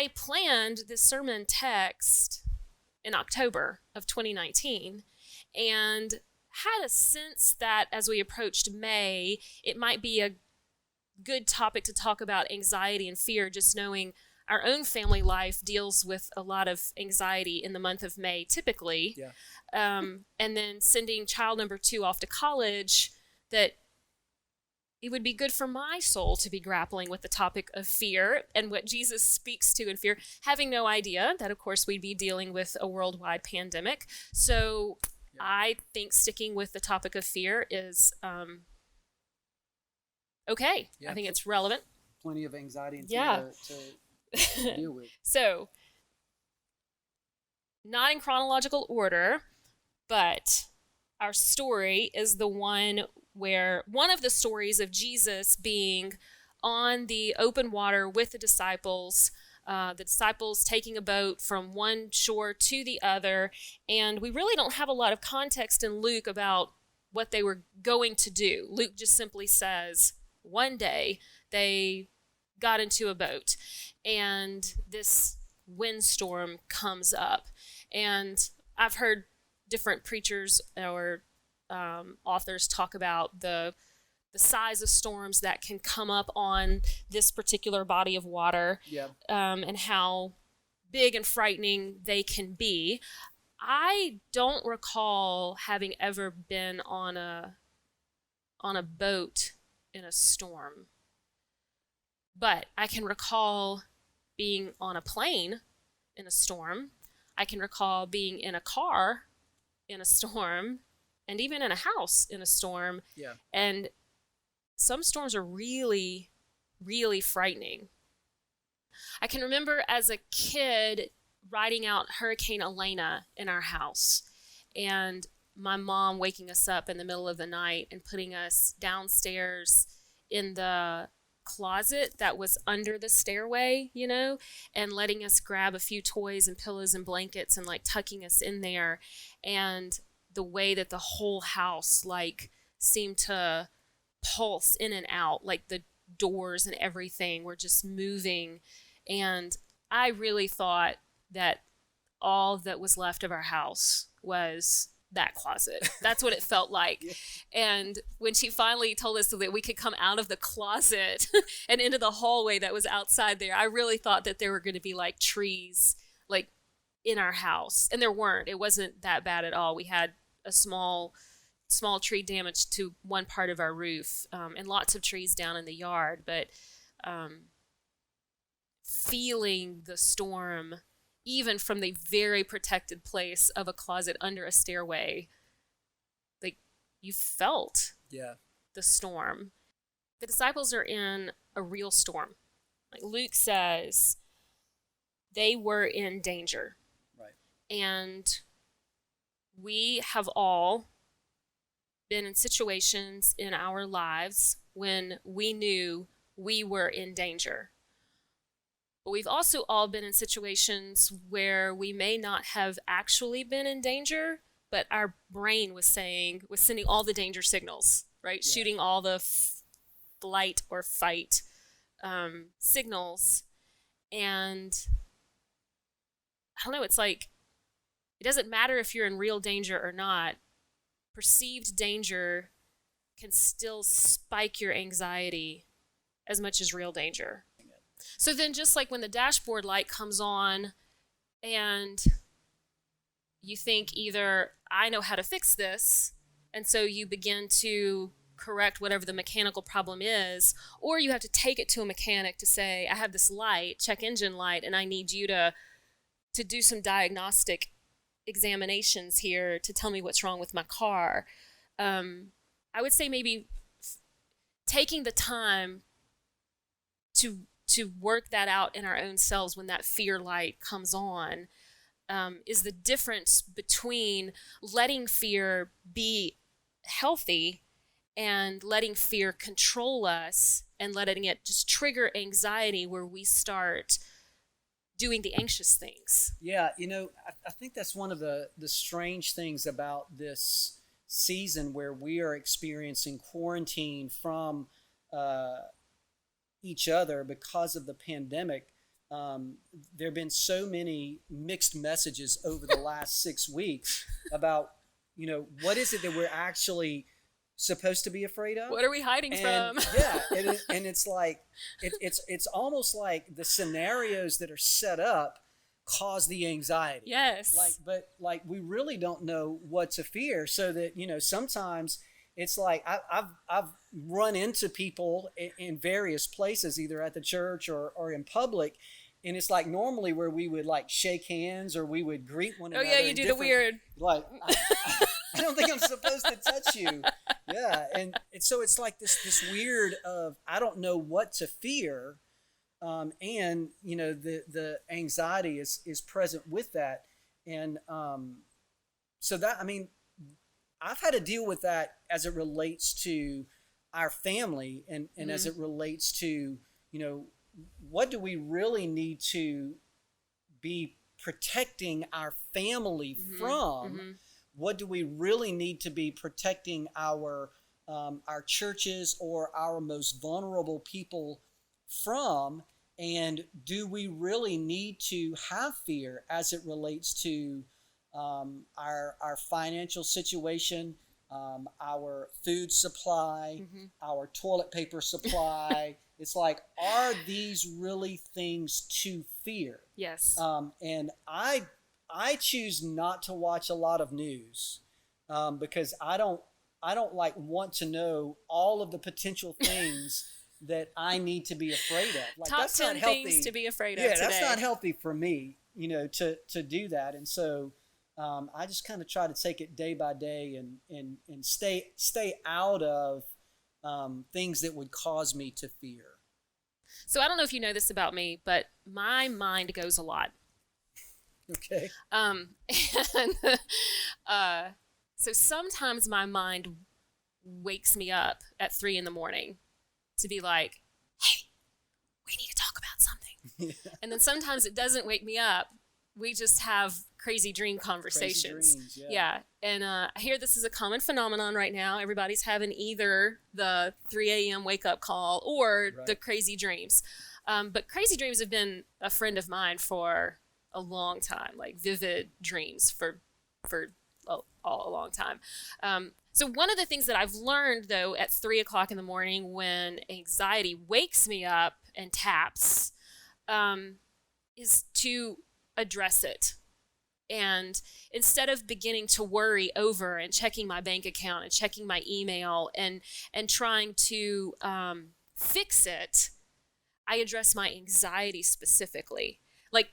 I planned this sermon text in October of 2019 and had a sense that as we approached May, it might be a good topic to talk about anxiety and fear, just knowing our own family life deals with a lot of anxiety in the month of May, typically. Yeah. And then sending child number 2 off to college, that it would be good for my soul to be grappling with the topic of fear and what Jesus speaks to in fear, having no idea that, of course, we'd be dealing with a worldwide pandemic. So I think sticking with the topic of fear is okay. I think it's relevant. Plenty of anxiety and fear to deal with. So, not in chronological order, but our story is the one where one of the stories of Jesus being on the open water with the disciples taking a boat from one shore to the other, and we really don't have a lot of context in Luke about what they were going to do. Luke just simply says, one day they got into a boat, and this windstorm comes up. And I've heard different preachers or authors talk about the size of storms that can come up on this particular body of water, and how big and frightening they can be. I don't recall having ever been on a boat in a storm, but I can recall being on a plane in a storm. I can recall being in a car in a storm, and even in a house in a storm. Yeah. And some storms are really, really frightening. I can remember as a kid riding out Hurricane Elena in our house, and my mom waking us up in the middle of the night and putting us downstairs in the closet that was under the stairway, and letting us grab a few toys and pillows and blankets and like tucking us in there. And the way that the whole house like seemed to pulse in and out, like the doors and everything were just moving. And I really thought that all that was left of our house was that closet. That's what it felt like. Yeah. And when she finally told us that we could come out of the closet and into the hallway that was outside there, I really thought that there were going to be like trees like in our house. And there weren't. It wasn't that bad at all. We had a small tree damage to one part of our roof, and lots of trees down in the yard. But feeling the storm, even from the very protected place of a closet under a stairway, like you felt the storm. The disciples are in a real storm. Like Luke says, they were in danger. Right. And we have all been in situations in our lives when we knew we were in danger. But we've also all been in situations where we may not have actually been in danger, but our brain was sending all the danger signals, right? Yeah. Shooting all the flight or fight signals. And I don't know, it's like, it doesn't matter if you're in real danger or not. Perceived danger can still spike your anxiety as much as real danger. So then just like when the dashboard light comes on and you think either I know how to fix this, and so you begin to correct whatever the mechanical problem is, or you have to take it to a mechanic to say, I have this light, check engine light, and I need you to do some diagnostic examinations here to tell me what's wrong with my car. I would say maybe taking the time to work that out in our own selves when that fear light comes on is the difference between letting fear be healthy and letting fear control us and letting it just trigger anxiety where we start doing the anxious things. Yeah, I think that's one of the strange things about this season where we are experiencing quarantine from each other because of the pandemic. there have been so many mixed messages over the last 6 weeks about, what is it that we're actually supposed to be afraid of? What are we hiding And from? yeah, and it's like it's almost like the scenarios that are set up cause the anxiety. Yes. But we really don't know what to fear. So that sometimes it's like I've run into people in various places, either at the church or in public. And it's like normally where we would like shake hands or we would greet one another. Oh yeah, you do the weird. Like I don't think I'm supposed to touch you. Yeah, and so it's like this weird of I don't know what to fear, and the anxiety is present with that, and so that I've had to deal with that as it relates to our family and as it relates to what do we really need to be protecting our family from? What do we really need to be protecting our churches or our most vulnerable people from? And do we really need to have fear as it relates to our financial situation, our food supply, our toilet paper supply? It's like, are these really things to fear? Yes. And I choose not to watch a lot of news because I don't want to know all of the potential things that I need to be afraid of. Like, Top that's 10 not healthy. things to be afraid of today. That's not healthy for me, to do that. And so I just kind of try to take it day by day and stay out of things that would cause me to fear. So I don't know if you know this about me, but my mind goes a lot. Okay. And so sometimes my mind wakes me up at 3 a.m. to be like, hey, we need to talk about something. Yeah. And then sometimes it doesn't wake me up. We just have crazy dream conversations. Crazy dreams, yeah. And I hear this is a common phenomenon right now. Everybody's having either the 3 a.m. wake up call or the crazy dreams. But crazy dreams have been a friend of mine for a long time, like vivid dreams for a long time. So one of the things that I've learned, though, at 3 o'clock in the morning when anxiety wakes me up and taps, is to address it. And instead of beginning to worry over and checking my bank account and checking my email and trying to fix it, I address my anxiety specifically. Like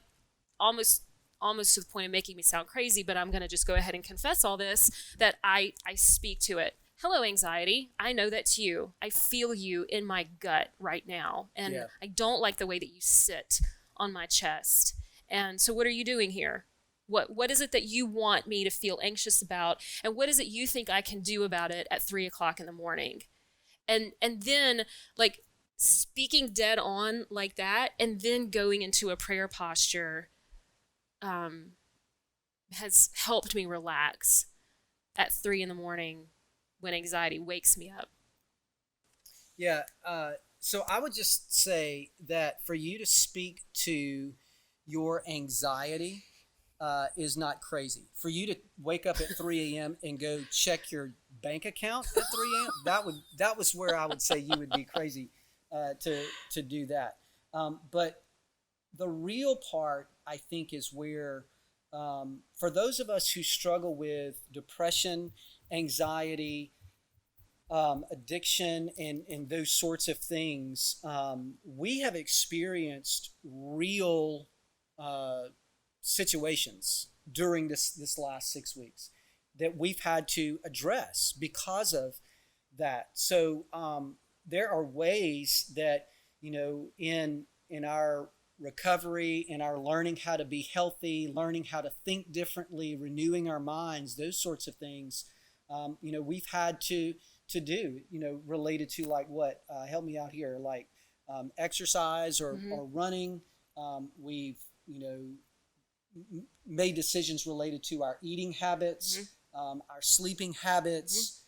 almost to the point of making me sound crazy, but I'm going to just go ahead and confess all this, that I speak to it. Hello, anxiety. I know that's you. I feel you in my gut right now. And I don't like the way that you sit on my chest. And so what are you doing here? What is it that you want me to feel anxious about? And what is it you think I can do about it at 3 o'clock in the morning? And then like speaking dead on like that, and then going into a prayer posture has helped me relax at 3 a.m. when anxiety wakes me up. Yeah. So I would just say that for you to speak to your anxiety is not crazy. For you to wake up at 3 a.m. and go check your bank account at 3 a.m., that was where I would say you would be crazy to do that. But the real part, I think, is where for those of us who struggle with depression, anxiety, addiction, and those sorts of things, we have experienced real situations during this last 6 weeks that we've had to address because of that. So there are ways that in our recovery, in our learning how to be healthy, learning how to think differently, renewing our minds, those sorts of things, we've had to do, related to like what, help me out here, like exercise or running. We've, made decisions related to our eating habits, our sleeping habits,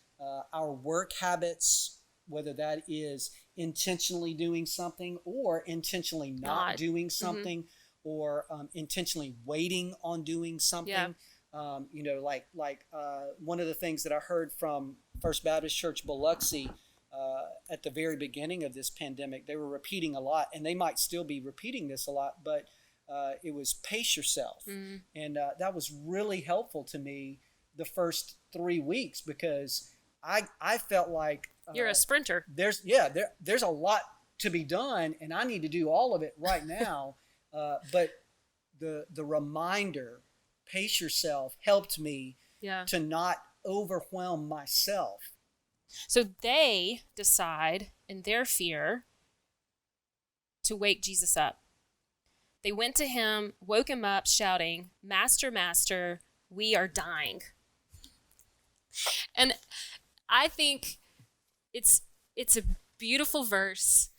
our work habits, whether that is intentionally doing something or intentionally not doing something, or intentionally waiting on doing something. Yeah. One of the things that I heard from First Baptist Church Biloxi at the very beginning of this pandemic, they were repeating a lot, and they might still be repeating this a lot, but it was pace yourself. And that was really helpful to me the first 3 weeks, because I felt like you're a sprinter. There's a lot to be done, and I need to do all of it right now. But the reminder, pace yourself, helped me to not overwhelm myself. So they decide in their fear to wake Jesus up. They went to him, woke him up, shouting, "Master, Master, we are dying." And I think it's a beautiful verse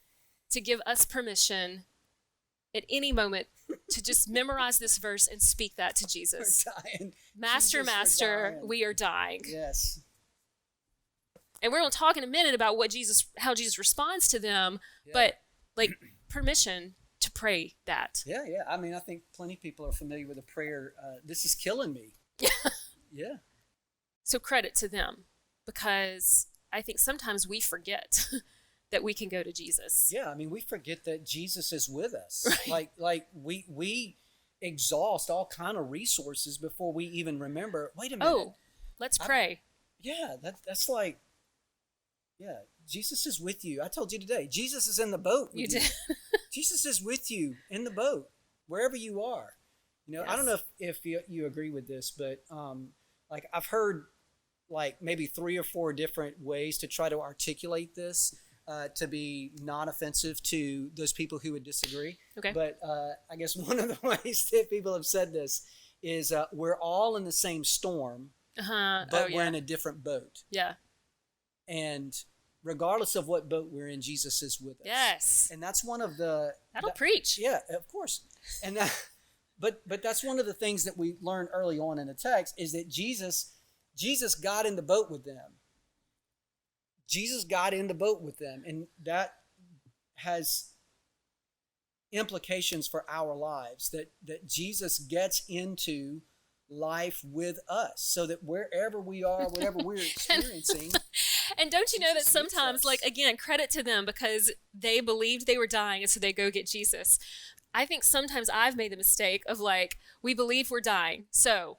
to give us permission at any moment to just memorize this verse and speak that to Jesus. We're dying. Master, Jesus, Master, we are dying. Yes. And we're going to talk in a minute about how Jesus responds to them, but like permission to pray that. Yeah. I mean, I think plenty of people are familiar with the prayer, "This is killing me." Yeah. So credit to them, because I think sometimes we forget that we can go to Jesus. Yeah, I mean, we forget that Jesus is with us. Right. Like we exhaust all kind of resources before we even remember, wait a minute. Oh, let's pray. That's like, Jesus is with you. I told you today, Jesus is in the boat with you. Did. Jesus is with you in the boat, wherever you are. Yes. I don't know if you agree with this, but like I've heard like maybe 3 or 4 different ways to try to articulate this to be non-offensive to those people who would disagree. Okay. But I guess one of the ways that people have said this is we're all in the same storm, but we're in a different boat. Yeah. And regardless of what boat we're in, Jesus is with us. Yes. And that's one of the... That'll preach. Yeah, of course. And but that's one of the things that we learned early on in the text, is that Jesus got in the boat with them. Jesus got in the boat with them, and that has implications for our lives, that Jesus gets into life with us, so that wherever we are, whatever we're experiencing. And don't you know that sometimes, like, again, credit to them, because they believed they were dying, and so they go get Jesus. I think sometimes I've made the mistake of, like, we believe we're dying, so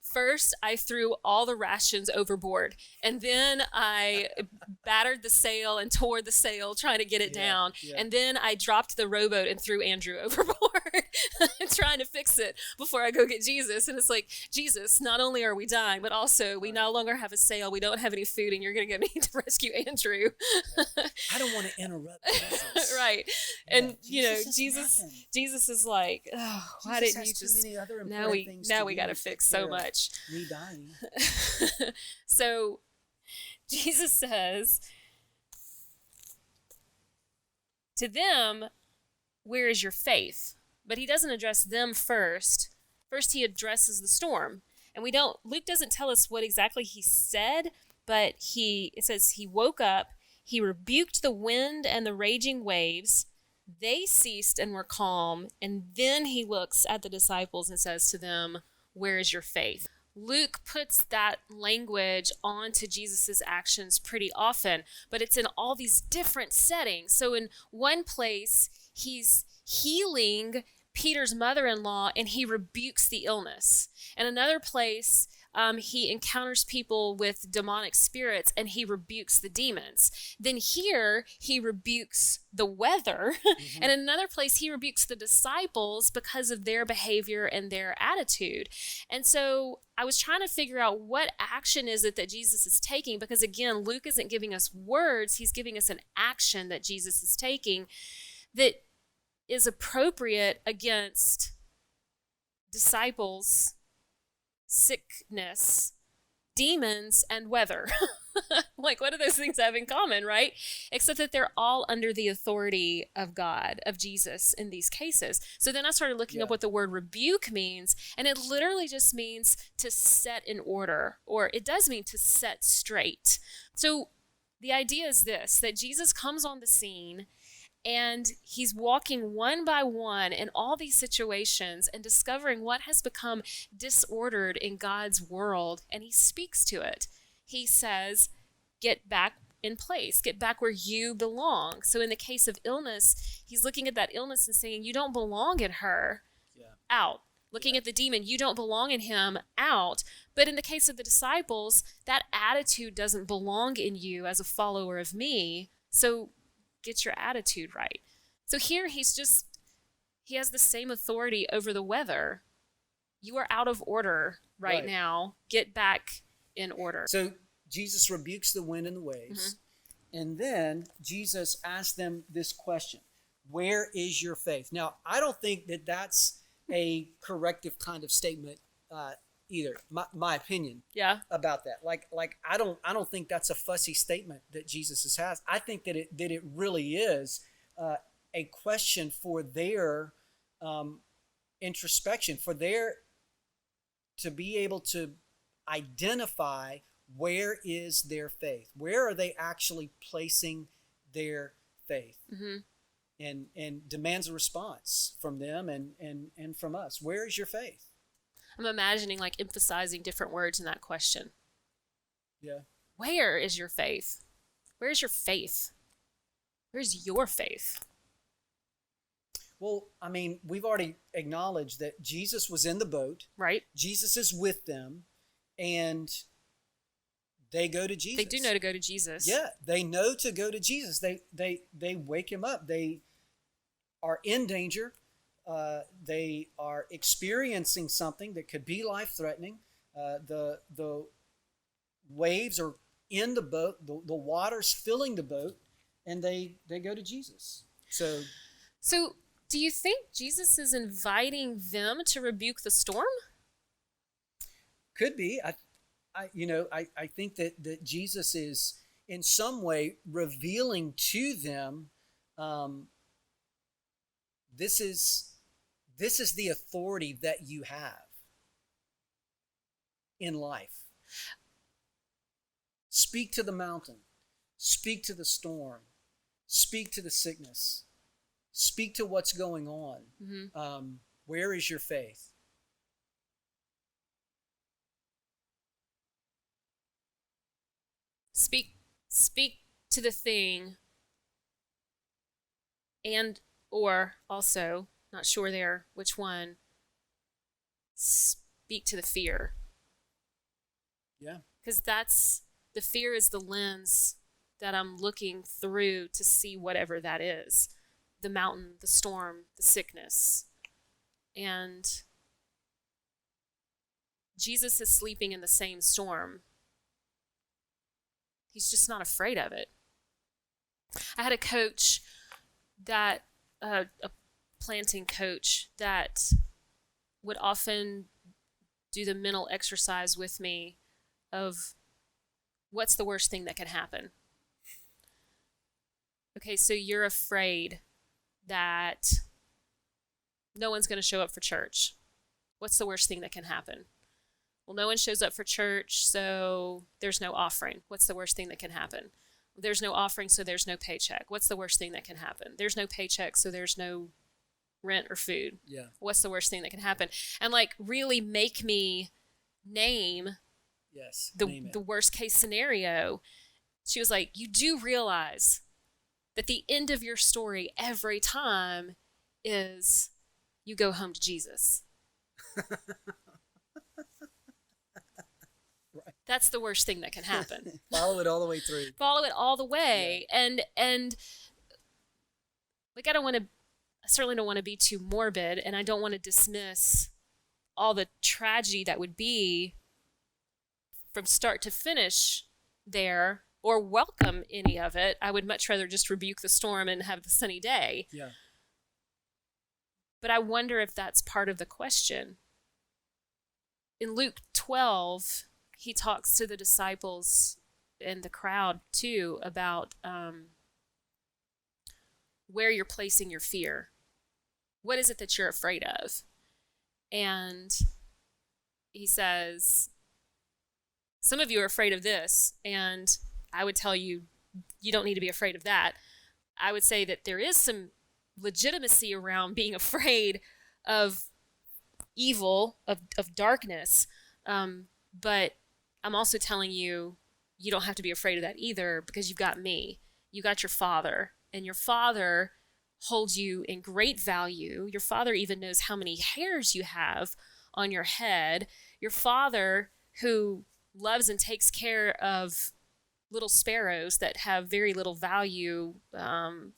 first I threw all the rations overboard, and then I battered the sail and tore the sail trying to get it down, and then I dropped the rowboat and threw Andrew overboard trying to fix it before I go get Jesus. And it's like, Jesus, not only are we dying, but also we no longer have a sail, we don't have any food, and you're going to need to rescue Andrew. I don't want to interrupt Jesus. Right. And Jesus is like, oh, why didn't you just, now we got to fix so much. Me dying. So Jesus says to them, where is your faith? But he doesn't address them first. First he addresses the storm. And Luke doesn't tell us what exactly he said, but it says he woke up, he rebuked the wind and the raging waves, they ceased and were calm, and then he looks at the disciples and says to them, where is your faith? Luke puts that language onto Jesus's actions pretty often, but it's in all these different settings. So in one place, he's healing Peter's mother-in-law and he rebukes the illness. In another place, he encounters people with demonic spirits and he rebukes the demons. Then here, he rebukes the weather. Mm-hmm. And in another place, he rebukes the disciples because of their behavior and their attitude. And so I was trying to figure out what action is it that Jesus is taking, because again, Luke isn't giving us words, he's giving us an action that Jesus is taking that is appropriate against disciples, sickness, demons, and weather. Like, what do those things have in common, right? Except that they're all under the authority of God, of Jesus in these cases. So then I started looking up what the word rebuke means, and it literally just means to set in order, or it does mean to set straight. So The idea is this, that Jesus comes on the scene and he's walking one by one in all these situations and discovering what has become disordered in God's world, and he speaks to it. He says, get back in place, get back where you belong. So in the case of illness, he's looking at that illness and saying, you don't belong in her, out. Looking at the demon, you don't belong in him, out. But in the case of the disciples, that attitude doesn't belong in you as a follower of me. So get your attitude right. So here he has the same authority over the weather. You are out of order right now. Get back in order. So Jesus rebukes the wind and the waves. And then Jesus asks them this question: where is your faith? Now, I don't think that that's a corrective kind of statement either. My opinion about that. Like I don't think that's a fussy statement that Jesus has. I think that it really is a question for their introspection, for their to be able to identify where is their faith. Where are they actually placing their faith? And demands a response from them and from us. Where is your faith? I'm imagining like emphasizing different words in that question. Yeah. Where is your faith? Where's your faith? Where's your faith? Well, I mean, we've already acknowledged that Jesus was in the boat. Right. Jesus is with them, and they go to Jesus. They do know to go to Jesus. Yeah, they know to go to Jesus. They wake him up. They are in danger. They are experiencing something that could be life-threatening. The waves are in the boat. The water's filling the boat, and they go to Jesus. So do you think Jesus is inviting them to rebuke the storm? Could be. I think that Jesus is in some way revealing to them, this is the authority that you have in life. Speak to the mountain. Speak to the storm. Speak to the sickness. Speak to what's going on. Where is your faith? Speak to the thing, and or also, not sure there which one, speak to the fear. Yeah. Because the fear is the lens that I'm looking through to see whatever that is. The mountain, the storm, the sickness. And Jesus is sleeping in the same storm. He's just not afraid of it. I had a coach a planting coach that would often do the mental exercise with me of what's the worst thing that can happen. Okay, so you're afraid that no one's going to show up for church. What's the worst thing that can happen? Well, no one shows up for church, so there's no offering. What's the worst thing that can happen? There's no offering, so there's no paycheck. What's the worst thing that can happen? There's no paycheck, so there's no rent or food. Yeah. What's the worst thing that can happen? And like really make me name the worst case scenario. She was like, you do realize that the end of your story every time is you go home to Jesus. Right. That's the worst thing that can happen. Follow it all the way through. Follow it all the way. Yeah. And like I certainly don't want to be too morbid, and I don't want to dismiss all the tragedy that would be from start to finish there, or welcome any of it. I would much rather just rebuke the storm and have the sunny day. Yeah. But I wonder if that's part of the question. In Luke 12, he talks to the disciples and the crowd too about where you're placing your fear. What is it that you're afraid of? And he says, some of you are afraid of this, and I would tell you, you don't need to be afraid of that. I would say that there is some legitimacy around being afraid of evil, of darkness. But I'm also telling you, you don't have to be afraid of that either, because you've got me. You got your Father, and your Father holds you in great value. Your Father even knows how many hairs you have on your head. Your Father, who loves and takes care of little sparrows that have very little value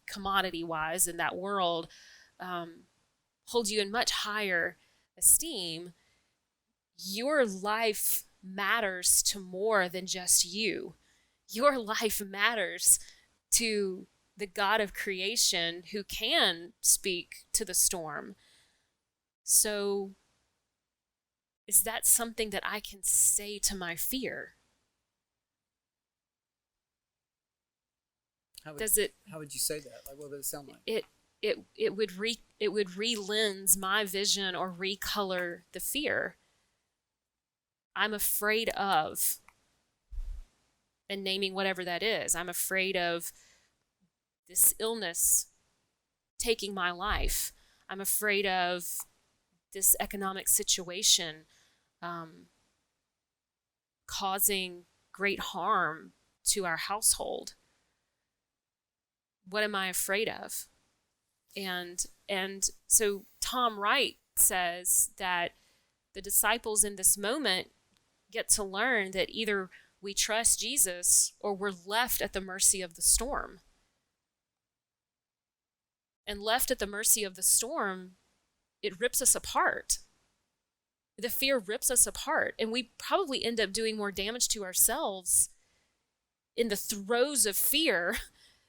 commodity-wise in that world, holds you in much higher esteem. Your life matters to more than just you. Your life matters to the God of creation who can speak to the storm. So, is that something that I can say to my fear? How would you say that? Like, what would it sound like? It would re-lens my vision or recolor the fear I'm afraid of, and naming whatever that is. I'm afraid of this illness taking my life. I'm afraid of this economic situation causing great harm to our household. What am I afraid of? And so Tom Wright says that the disciples in this moment get to learn that either we trust Jesus or we're left at the mercy of the storm. And left at the mercy of the storm, it rips us apart. The fear rips us apart, and we probably end up doing more damage to ourselves in the throes of fear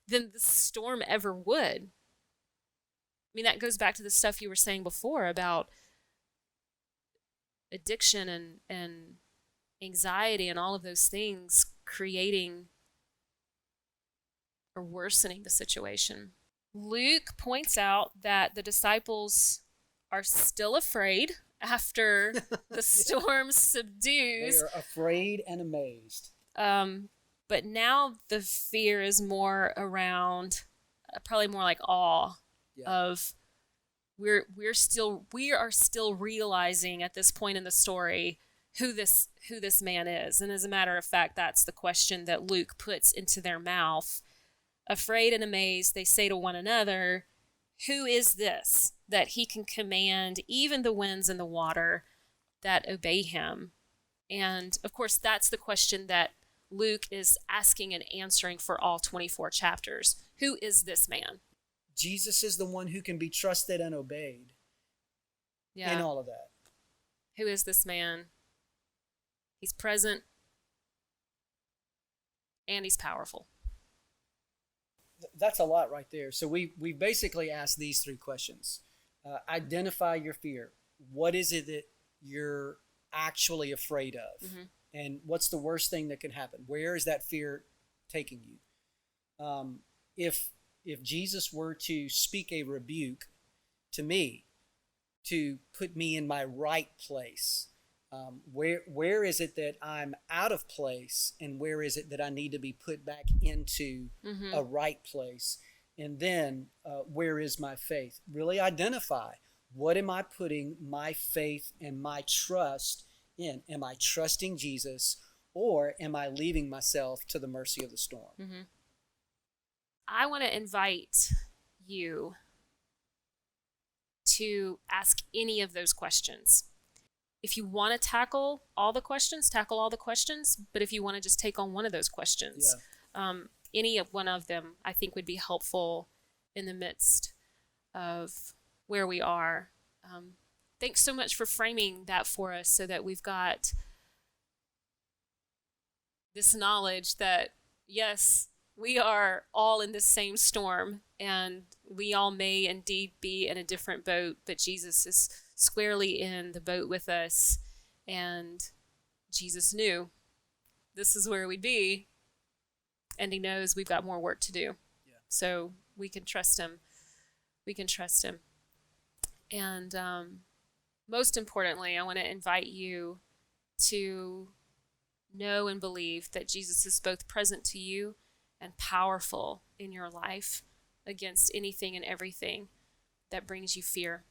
than the storm ever would. I mean, that goes back to the stuff you were saying before about addiction and anxiety and all of those things creating or worsening the situation. Luke points out that the disciples are still afraid after the storm subdues. They are afraid and amazed. But now the fear is more around, probably more like awe of we are still realizing at this point in the story who this man is. And as a matter of fact, that's the question that Luke puts into their mouth. Afraid and amazed, they say to one another, who is this that he can command even the winds and the water that obey him? And of course, that's the question that Luke is asking and answering for all 24 chapters. Who is this man? Jesus is the one who can be trusted and obeyed in all of that. Who is this man? He's present and he's powerful. That's a lot right there. So we basically asked these three questions. Identify your fear. What is it that you're actually afraid of? Mm-hmm. And what's the worst thing that can happen? Where is that fear taking you? If Jesus were to speak a rebuke to me, to put me in my right place, where is it that I'm out of place, and where is it that I need to be put back into a right place? And then where is my faith? Really identify, what am I putting my faith and my trust in? Am I trusting Jesus, or am I leaving myself to the mercy of the storm? Mm-hmm. I want to invite you to ask any of those questions. If you want to tackle all the questions, tackle all the questions. But if you want to just take on one of those questions, any of one of them, I think would be helpful in the midst of where we are. Thanks so much for framing that for us, so that we've got this knowledge that, yes, we are all in the same storm, and we all may indeed be in a different boat, but Jesus is squarely in the boat with us, and Jesus knew this is where we'd be, and he knows we've got more work to do. Yeah. So we can trust him. We can trust him. And most importantly, I want to invite you to know and believe that Jesus is both present to you and powerful in your life against anything and everything that brings you fear.